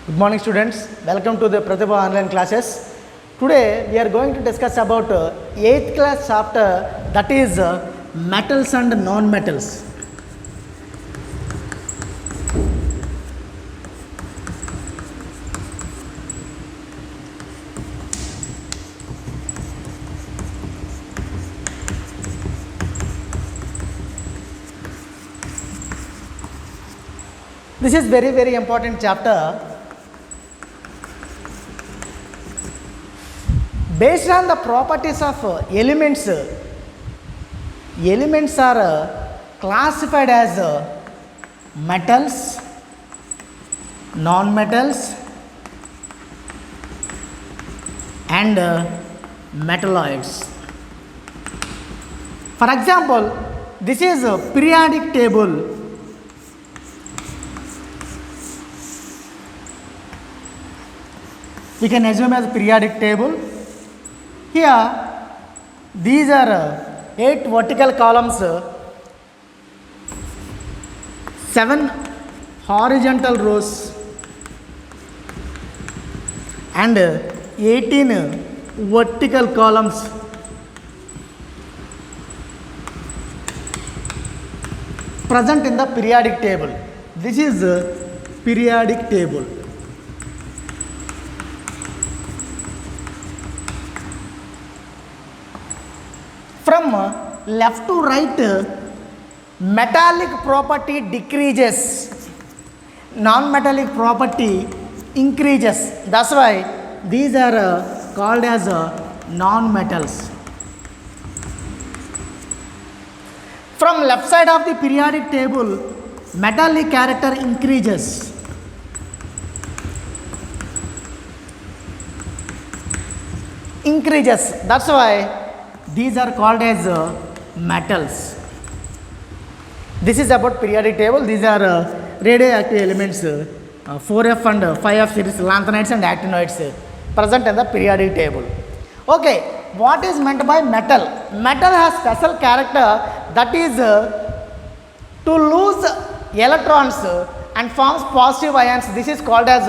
Good morning students, welcome to the Pratibha online classes. Today we are going to discuss about 8th class chapter, that is metals and non-metals. This is very important chapter. Based on the properties of elements, elements are classified as metals, non-metals and metalloids. For example, this is a periodic table. We can assume as a periodic table. Here, these are 8 vertical columns, 7 horizontal rows, and 18 vertical columns. Present in the periodic table. This is a periodic table. From left to right, metallic property decreases, non-metallic property increases. That's why these are called as non-metals. From left side of the periodic table, metallic character increases. That's why these are called as metals. This is about periodic table. These are radioactive elements, 4F and 5F series lanthanides and actinoids present in the periodic table. Okay, what is meant by metal? Metal has special character, that is to lose electrons and forms positive ions. This is called as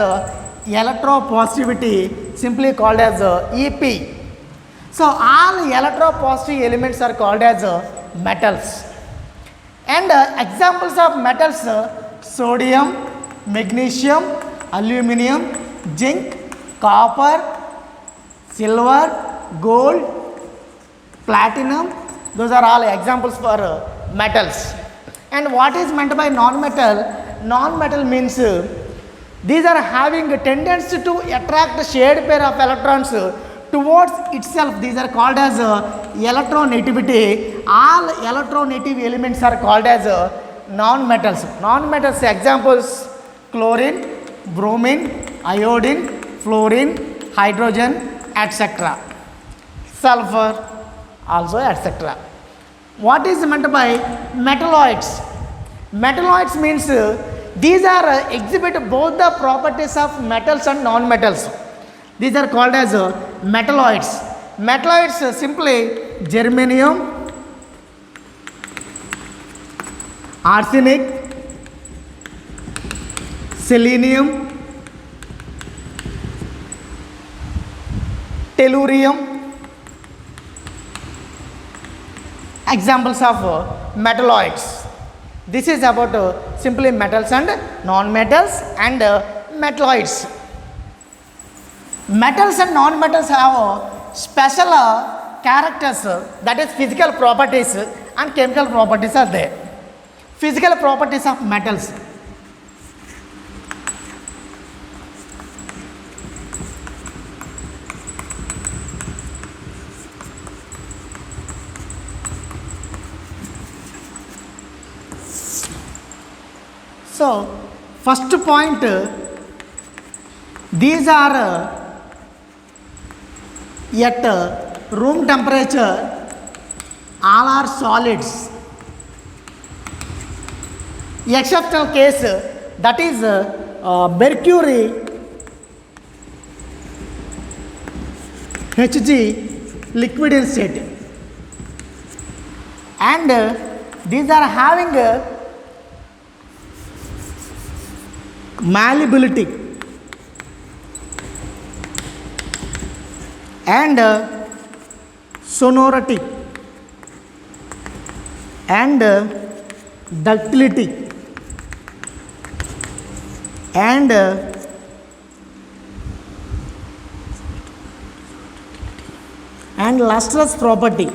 electropositivity, simply called as EP. So all electropositive elements are called as metals. And examples of metals: sodium, magnesium, aluminum, zinc, copper, silver, gold, platinum. Those are all examples for metals. And what is meant by non-metal? Non-metal means these are having a tendency to attract a shared pair of electrons towards itself. These are called as electronegativity. All electronegative elements are called as non-metals. Non-metals examples: chlorine, bromine, iodine, fluorine, hydrogen, etc. Sulfur also, etc. What is meant by metalloids? Metalloids means these are exhibit both the properties of metals and non-metals. These are called as metalloids. Metalloids simply germanium, arsenic, selenium, tellurium. Examples of metalloids. This is about simply metals and non-metals and metalloids. Metals and non-metals have special characters, that is physical properties and chemical properties are there. Physical properties of metals. So, first point, these are at room temperature, all are solids. Exceptional case, that is mercury, Hg, liquid in state. And these are having malleability. and sonority and ductility and lustrous property.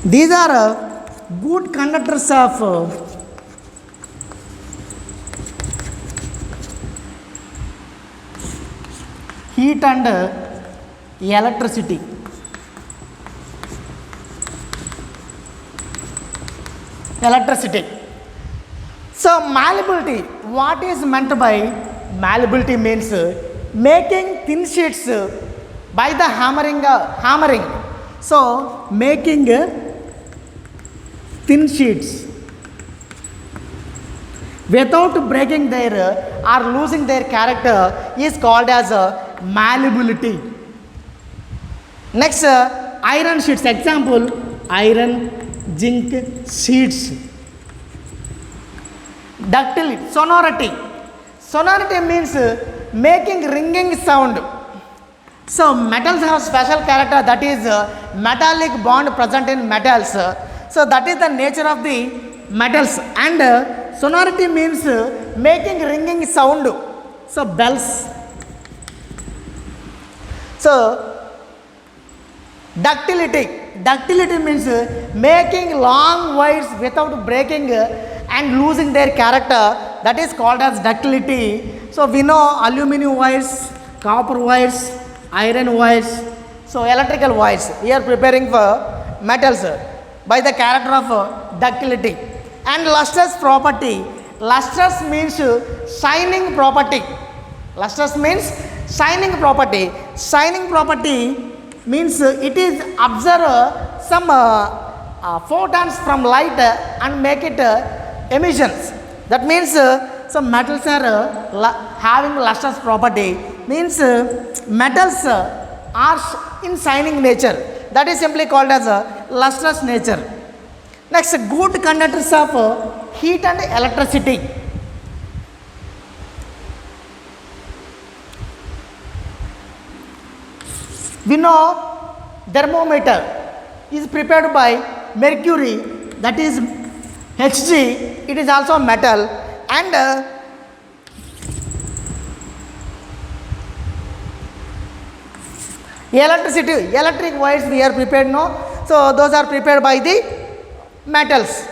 These are good conductors of heat and electricity. So malleability, what is meant by malleability means making thin sheets by the hammering. So making thin sheets without breaking their or losing their character is called as malleability. Next, iron sheets. Example, iron, zinc sheets. Ductility, sonority. Sonority means making ringing sound. So metals have special character, that is metallic bond present in metals. So that is the nature of the metals. And sonority means making ringing sound. So bells. So ductility means making long wires without breaking and losing their character, that is called as ductility. So we know aluminum wires, copper wires, iron wires, so electrical wires. We are preparing for metals by the character of ductility. And lustrous property. Lustrous means shining property. Lustrous means shining property. Shining property means it is observe some photons from light and make it emissions. That means some metals are having lustrous property, means metals are in shining nature, that is simply called as lustrous nature. Next, good conductors of heat and electricity. We know thermometer is prepared by mercury, that is Hg, it is also metal. And electric wires we are prepared, no? So those are prepared by the metals.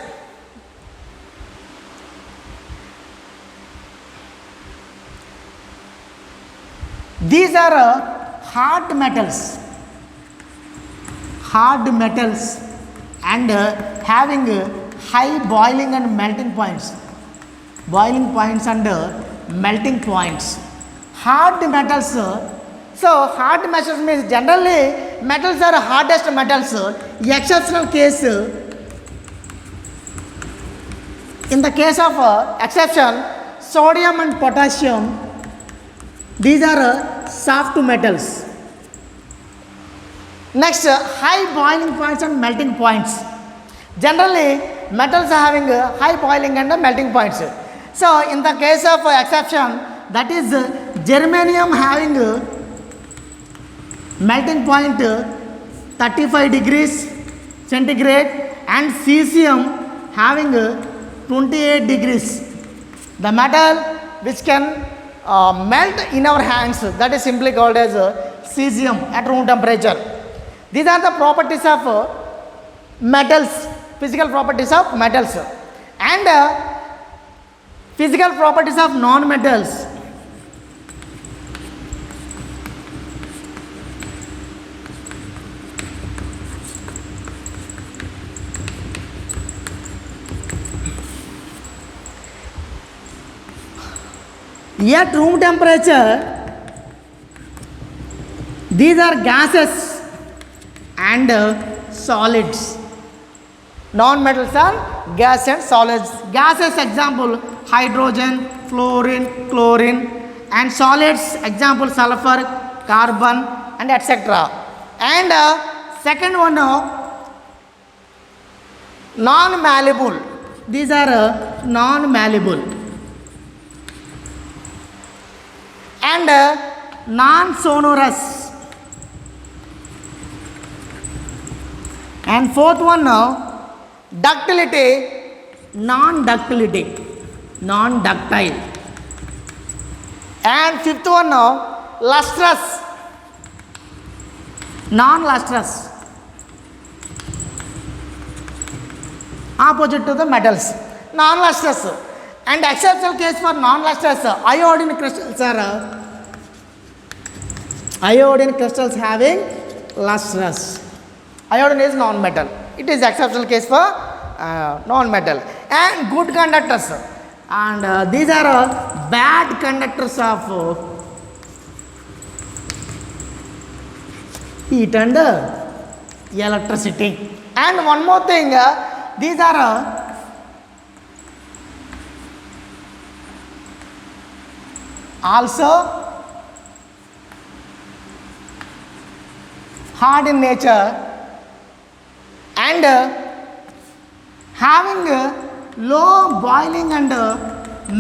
These are hard metals and having high boiling and melting points. Hard metals. So hard metals means generally metals are hardest metals. Exceptional case, in the case of exception, sodium and potassium, these are soft metals. Next, high boiling points and melting points. Generally metals are having high boiling and melting points. So in the case of exception, that is germanium having melting point 35 degrees centigrade and cesium having 28 degrees. The metal which can melt in our hands, that is simply called as cesium at room temperature. These are the properties of metals, physical properties of metals. And physical properties of non-metals. At room temperature, these are gases and solids. Non-metals are gas and solids. Gases, example hydrogen, fluorine, chlorine, and solids, example sulfur, carbon, and etc. And second one, non-malleable. These are non-malleable. and non-sonorous. And fourth one, ductility, non-ductility, non-ductile. And fifth one, lustrous, non-lustrous, opposite to the metals, non-lustrous. And exceptional case for non-lustrous, iodine crystals are iodine crystals having lustrous. Iodine is non-metal. It is exceptional case for non-metal. And good conductors. And these are bad conductors of heat and electricity. And one more thing, these are also hard in nature and having low boiling and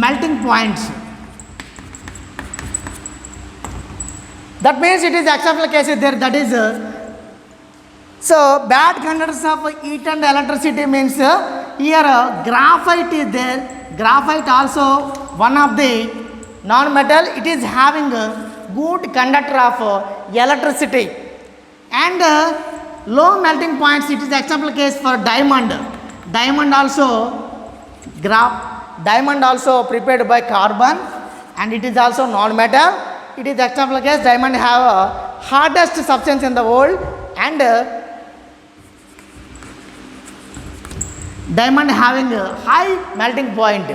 melting points. That means it is exceptional case there, that is so bad conductors of heat and electricity means here graphite is there. Graphite also one of the non-metal. It is having a good conductor of electricity and low melting points. It is example case for diamond. Diamond also prepared by carbon and it is also non-metal. It is example case. Diamond have hardest substance in the world and diamond having a high melting point.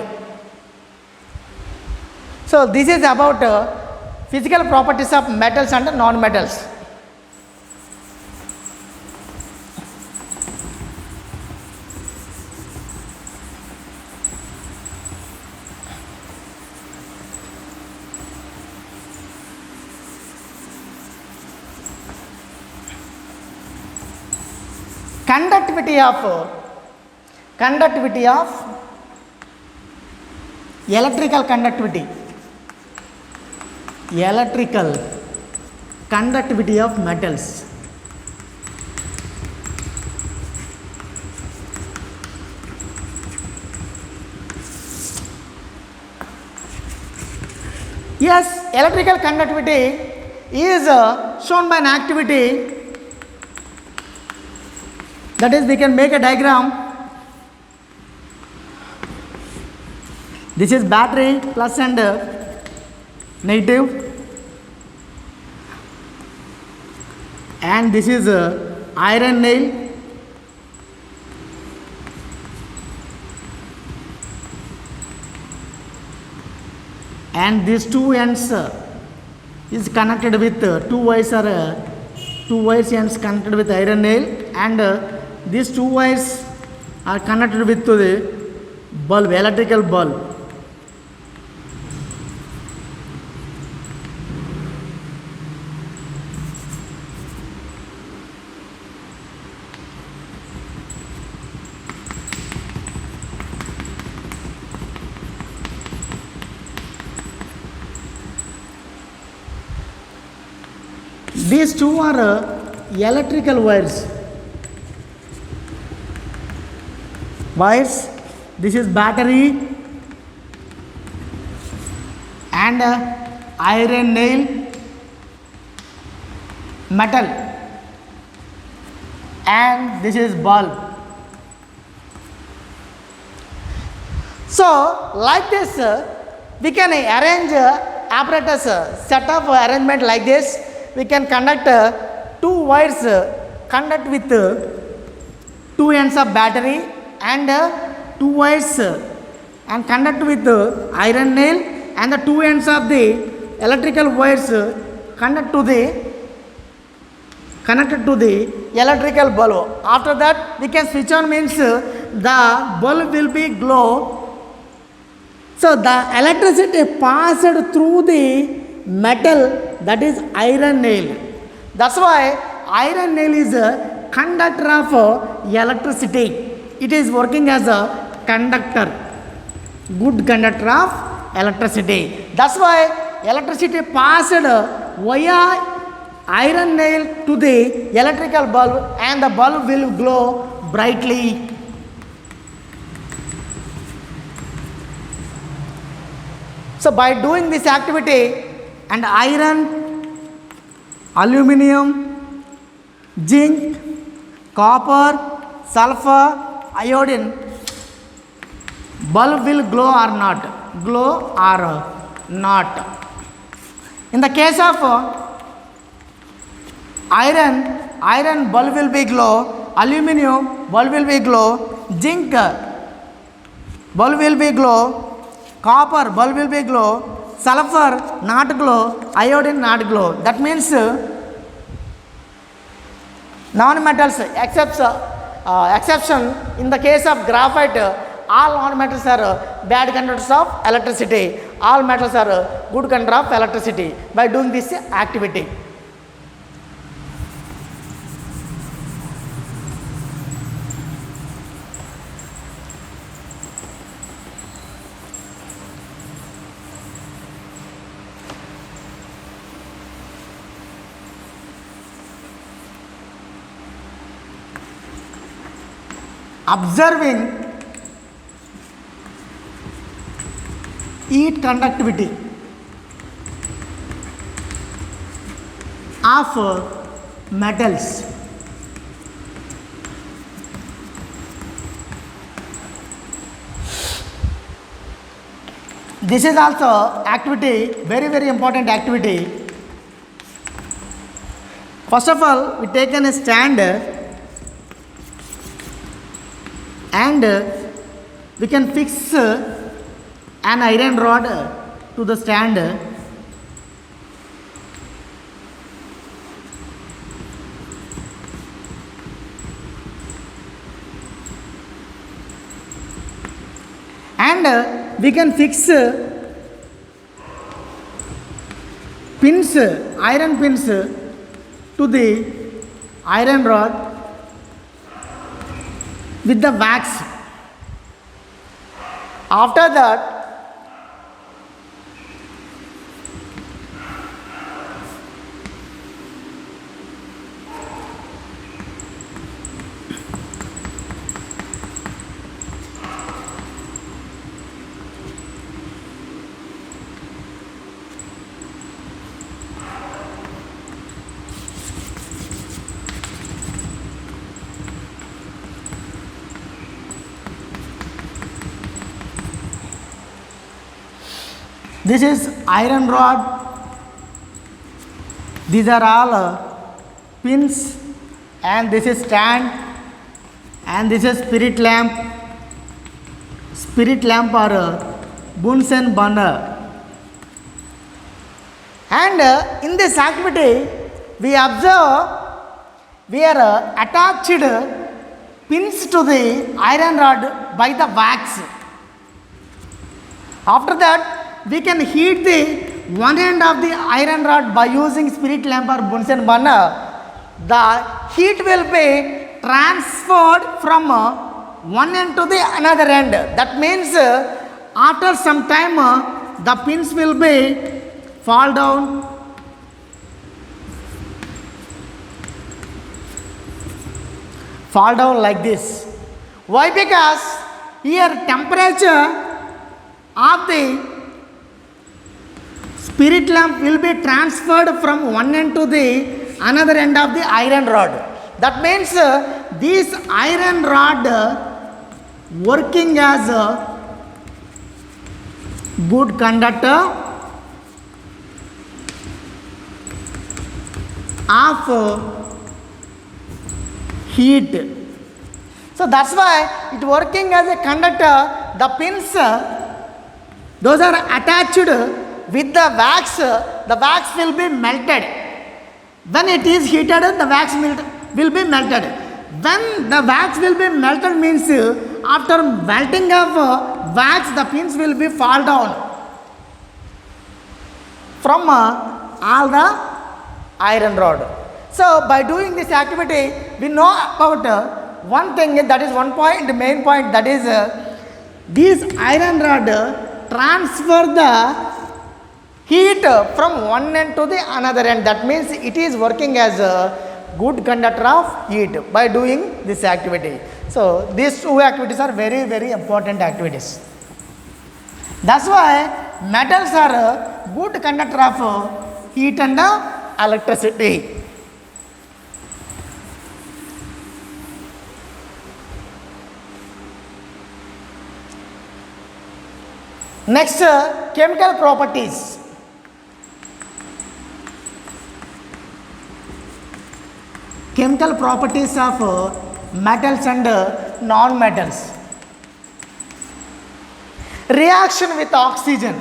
So this is about physical properties of metals and non-metals. Conductivity of electrical conductivity of metals. Yes, electrical conductivity is shown by an activity. That is, we can make a diagram. This is battery plus and negative, and this is iron nail, and these two ends is connected with two wires ends connected with iron nail, and these two wires are connected with the bulb, electrical bulb. These two are electrical wires. This is battery and iron nail, metal, and this is bulb. So like this we can arrange apparatus, set of arrangement like this. We can conduct two wires conduct with two ends of battery and two wires and conduct with iron nail, and the two ends of the electrical wires connected to the electrical bulb. After that we can switch on, means the bulb will be glow. So the electricity passed through the metal, that is iron nail. That's why iron nail is a conductor of electricity. It is working as a conductor, good conductor of electricity. That's why electricity passed via iron nail to the electrical bulb and the bulb will glow brightly. So by doing this activity, and iron, aluminum, zinc, copper, sulfur, iodine, bulb will glow or not? Glow or not? In the case of iron bulb will be glow, aluminum bulb will be glow, zinc bulb will be glow, copper bulb will be glow, sulfur not glow, iodine not glow. That means non-metals exception in the case of graphite, all non-metals are bad conductors of electricity, all metals are good conductor of electricity by doing this activity. Observing heat conductivity of metals. This is also activity, very important activity. First of all, we take a stand and we can fix an iron rod to the stand. And we can fix pins, iron pins to the iron rod with the wax. After that, this is iron rod. These are all pins, and this is stand, and this is spirit lamp. Spirit lamp or Bunsen burner. And in this activity, we observe we are attached pins to the iron rod by the wax. After that, we can heat the one end of the iron rod by using spirit lamp or Bunsen burner. The heat will be transferred from one end to the another end. That means after some time the pins will be fall down. Fall down like this. Why? Because here temperature of the spirit lamp will be transferred from one end to the another end of the iron rod. That means this iron rod working as a good conductor of heat. So that's why it working as a conductor. The pins, those are attached with the wax will be melted. When it is heated, the wax will be melted. When the wax will be melted means after melting of wax, the pins will be fall down from all the iron rod. So by doing this activity, we know about one thing, that is one point, the main point, that is this iron rod transfer the heat from one end to the another end. That means it is working as a good conductor of heat by doing this activity. So these two activities are very, very important activities. That's why metals are a good conductor of heat and electricity. Next, chemical properties. Chemical properties of metals and non-metals. Reaction with oxygen.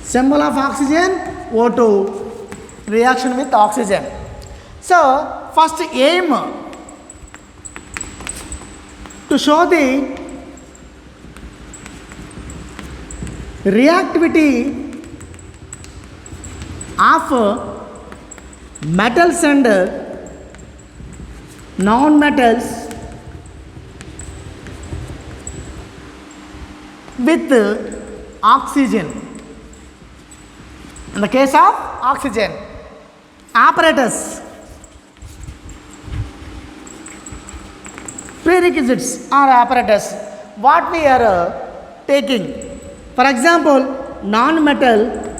Symbol of oxygen, O2. Reaction with oxygen. So, first aim to show the reactivity of metals and non-metals with oxygen. In the case of oxygen, apparatus, prerequisites or apparatus, what we are taking. For example, non-metal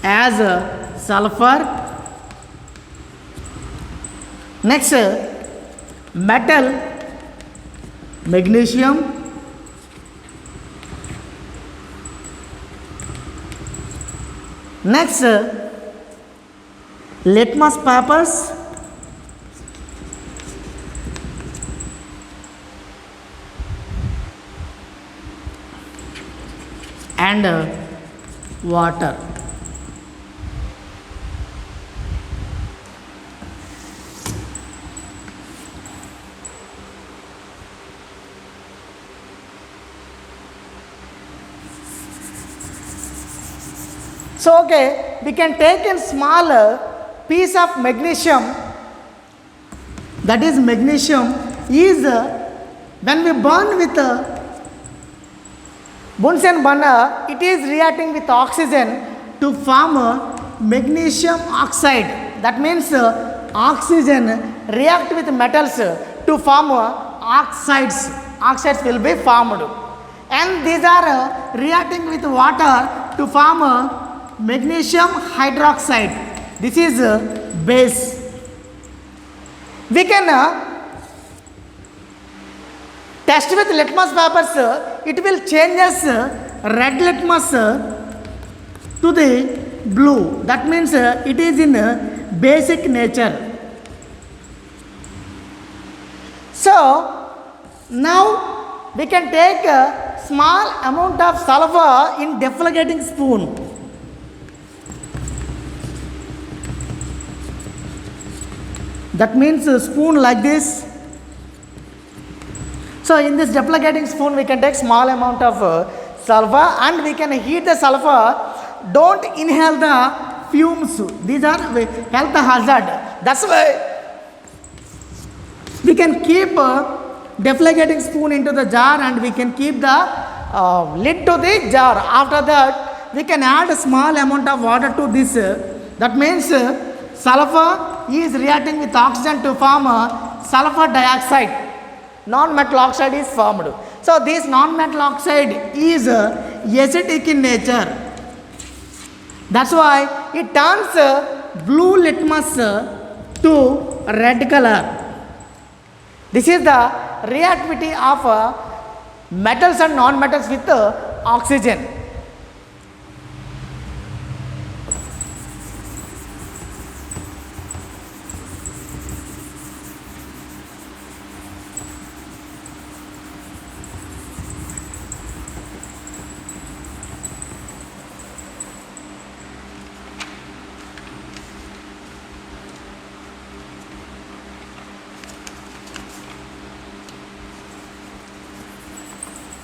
as sulfur. Next, metal, magnesium. Next, litmus papers. And water. So, okay, we can take a small piece of magnesium. That is, magnesium is when we burn with Bunsen burner, it is reacting with oxygen to form magnesium oxide. That means oxygen react with metals to form oxides. Oxides will be formed, and these are reacting with water to form magnesium hydroxide. This is base. We can test with litmus papers. It will changes red litmus to the blue. That means it is in basic nature. So now we can take a small amount of sulfur in deflagrating spoon. That means a spoon like this. So in this deflagrating spoon we can take small amount of sulfur and we can heat the sulfur. Don't inhale the fumes. These are health hazard. That's why we can keep deflagrating spoon into the jar and we can keep the lid to the jar. After that we can add a small amount of water to this. That means sulfur is reacting with oxygen to form sulfur dioxide. Non-metal oxide is formed. So this non-metal oxide is acidic in nature. That's why it turns blue litmus to red color. This is the reactivity of metals and non-metals with oxygen.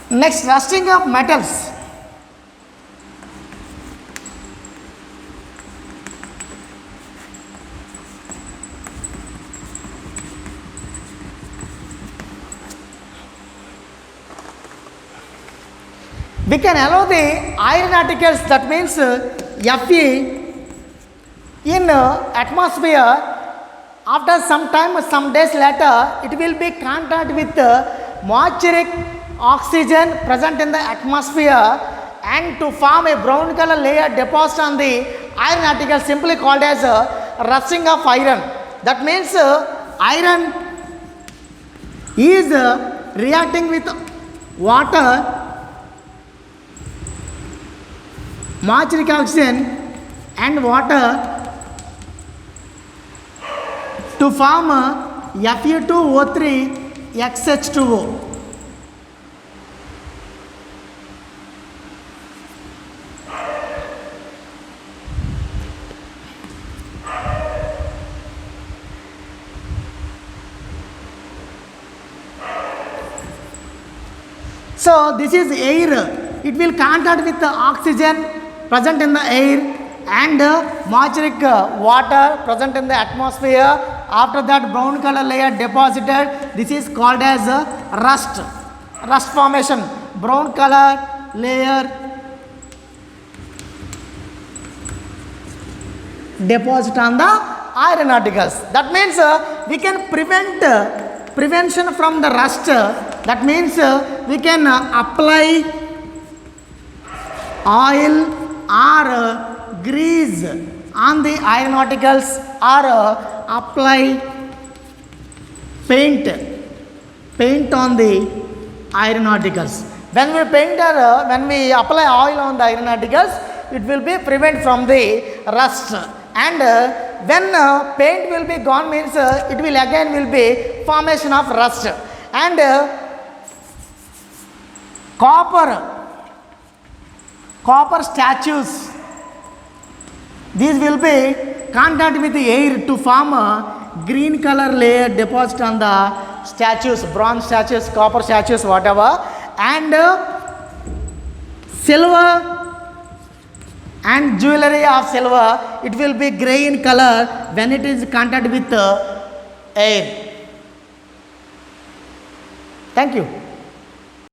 Next, rusting of metals. We can allow the iron particles, that means Fe, in atmosphere. After some time, some days later, it will be contact with moisture oxygen present in the atmosphere, and to form a brown color layer deposit on the iron particle, simply called as rusting of iron. That means iron is reacting with water, moisture oxygen and water to form Fe2O3 XH2O. So this is air. It will contact with the oxygen present in the air and moisture water present in the atmosphere. After that, brown color layer deposited. This is called as rust. Rust formation. Brown color layer deposit on the iron particles. That means we can prevention from the rust. That means we can apply oil or grease on the iron particles, or apply paint on the iron particles. When we paint or when we apply oil on the iron particles, it will be prevent from the rust. And when paint will be gone, means it will again will be formation of rust. And copper statues, these will be contact with the air to form a green color layer deposit on the statues, bronze statues, copper statues, whatever. And silver and jewelry of silver, it will be grey in color when it is contact with air. Thank you.